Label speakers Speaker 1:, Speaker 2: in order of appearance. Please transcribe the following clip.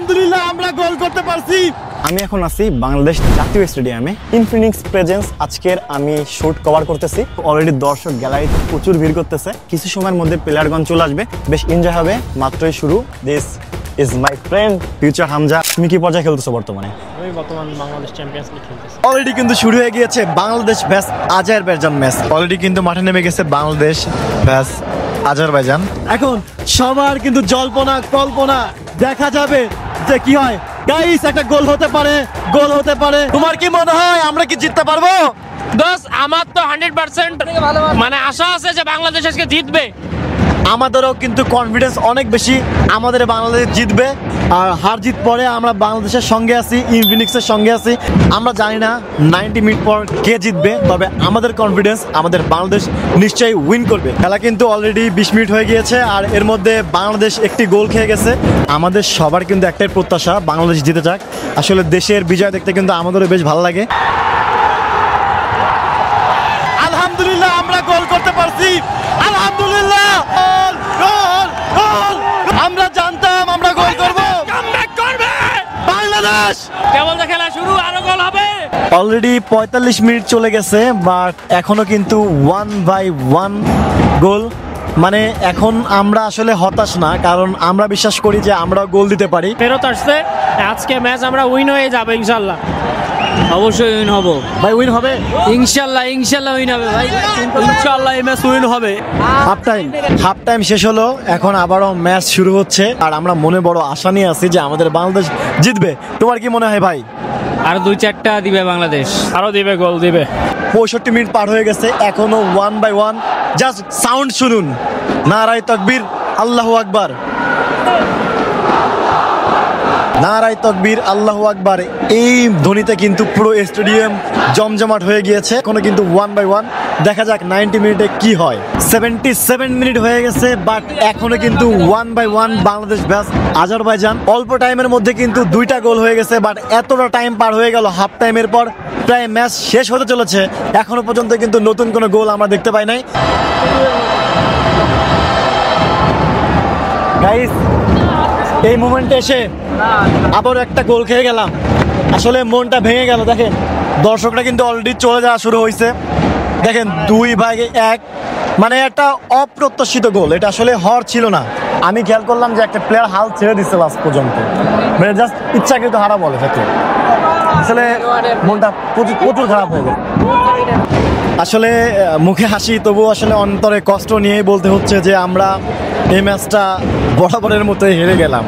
Speaker 1: আলহামদুলিল্লাহ আমরা গোল করতে পারছি। আমি এখন আছি বাংলাদেশ জাতীয় স্টেডিয়ামে। ইনফিনিক্স প্রেজেন্স আজকের আমি শুট কভার করতেছি। অলরেডি দর্শক গ্যালারিতে প্রচুর ভিড় করতেছে। কিছু সময়ের মধ্যে প্লেয়ারগণ চলে আসবে, বেশ এনজয় হবে। মাত্রই শুরু। This is my friend future Hamza. তুমি কি পর্যায়ে খেলতেছো বর্তমানে?
Speaker 2: আমি বর্তমান বাংলাদেশ চ্যাম্পিয়ন্স লিগ খেলতেছি।
Speaker 1: অলরেডি কিন্তু শুরু হয়ে গিয়েছে Bangladesh Vyas Azerbaijan match. Already কিন্তু মাঠে নেমে গেছে বাংলাদেশ ভ্যাস আজারবাইজান। এখন সবার কিন্তু জল্পনা কল্পনা, দেখা যাবে যে কি হয়। গাইস একটা গোল হতে পারে, গোল হতে পারে। তোমার কি মনে হয় আমরা কি জিততে পারবো?
Speaker 2: দোস্ত আমার তো 100% মানে আশা আছে যে বাংলাদেশ আজকে জিতবে।
Speaker 1: আমাদেরও কিন্তু কনফিডেন্স অনেক বেশি, আমাদের বাংলাদেশ জিতবে। আর হার জিত পরে আমরা বাংলাদেশের সঙ্গে আছি, ইনফিনিক্সের সঙ্গে আছি। আমরা জানি না 90 মিনিট পর কে জিতবে, তবে আমাদের কনফিডেন্স আমাদের বাংলাদেশ নিশ্চয়ই উইন করবে। খেলা কিন্তু অলরেডি 20 মিনিট হয়ে গিয়েছে, আর এর মধ্যে বাংলাদেশ একটি গোল খেয়ে গেছে। আমাদের সবার কিন্তু একটাই প্রত্যাশা, বাংলাদেশ জিতে যাক। আসলে দেশের বিজয় দেখতে কিন্তু আমাদেরও বেশ ভালো লাগে। আলহামদুলিল্লাহ আমরা গোল করতে পারছি। আলহামদুলিল্লাহ আমরা জানতাম আমরা গোল করব। বাংলাদেশ
Speaker 2: কেবল খেলা শুরু, আরো গোল হবে।
Speaker 1: অলরেডি 45 মিনিট চলে গেছে, বাট এখনো কিন্তু 1/1 গোল। মানে এখন আমরা আসলে হতাশ না, কারণ আমরা বিশ্বাস করি যে আমরা গোল দিতে পারি।
Speaker 2: ফেরত আসছে আজকে ম্যাচ, আমরা উইন হয়ে যাবে ইনশাআল্লাহ। অবশ্যই উইন হব
Speaker 1: ভাই, উইন হবে
Speaker 2: ইনশাআল্লাহ। ইনশাআল্লাহ উইন হবে ভাই, ইনশাআল্লাহ এই ম্যাচ উইন হবে।
Speaker 1: হাফ টাইম শেষ হলো, এখন আবারও ম্যাচ শুরু হচ্ছে। আর আমরা মনে বড় আশা নিয়ে আছি যে আমাদের বাংলাদেশ জিতবে। তোমার কি মনে হয় ভাই?
Speaker 2: আর 2-4টা দিবে বাংলাদেশ, আরো দিবে, গোল দিবে।
Speaker 1: 65 মিনিট পার হয়ে গেছে, এখনো 1/1। জাস্ট সাউন্ড শুনুন, নারায়ে তাকবীর, আল্লাহু আকবার, নারায়ে তাকবীর, আল্লাহু আকবার। এই ধ্বনিতে কিন্তু পুরো স্টেডিয়াম জমজমাট হয়ে গিয়েছে। এখনো কিন্তু 1/1। দেখা যাক 90 মিনিটে কি হয়। 77 মিনিট হয়ে গেছে, বাট এখনো কিন্তু 1/1 বাংলাদেশ ভ্যাস আজারবাইজান। অল্প টাইমের মধ্যে কিন্তু 2টা গোল হয়ে গেছে, বাট এতটা টাইম পার হয়ে গেল। হাফ টাইমের পর প্রায় ম্যাচ শেষ হতে চলেছে, এখনো পর্যন্ত কিন্তু নতুন কোনো গোল আমরা দেখতে পাই নাই। গাইস, এই মোমেন্টে এসে আবার একটা গোল খেয়ে গেলাম, আসলে মনটা ভেঙে গেল। দেখেন দর্শকরা কিন্তু অলরেডি চলে যাওয়া শুরু হয়েছে। দেখেন 2/1, মানে একটা অপ্রত্যাশিত গোল। এটা আসলে হওয়ার ছিল না। আমি খেয়াল করলাম যে একটা প্লেয়ার হাল ছেড়ে দিচ্ছে লাস্ট পর্যন্ত, মানে জাস্ট ইচ্ছাকৃত হারা বলে থাকে। আসলে মনটা প্রচুর খারাপ হয়ে গেল। আসলে মুখে হাসি, তবুও আসলে অন্তরে কষ্ট নিয়েই বলতে হচ্ছে যে আমরা এই ম্যাচটা বরাবরের মতোই হেরে গেলাম।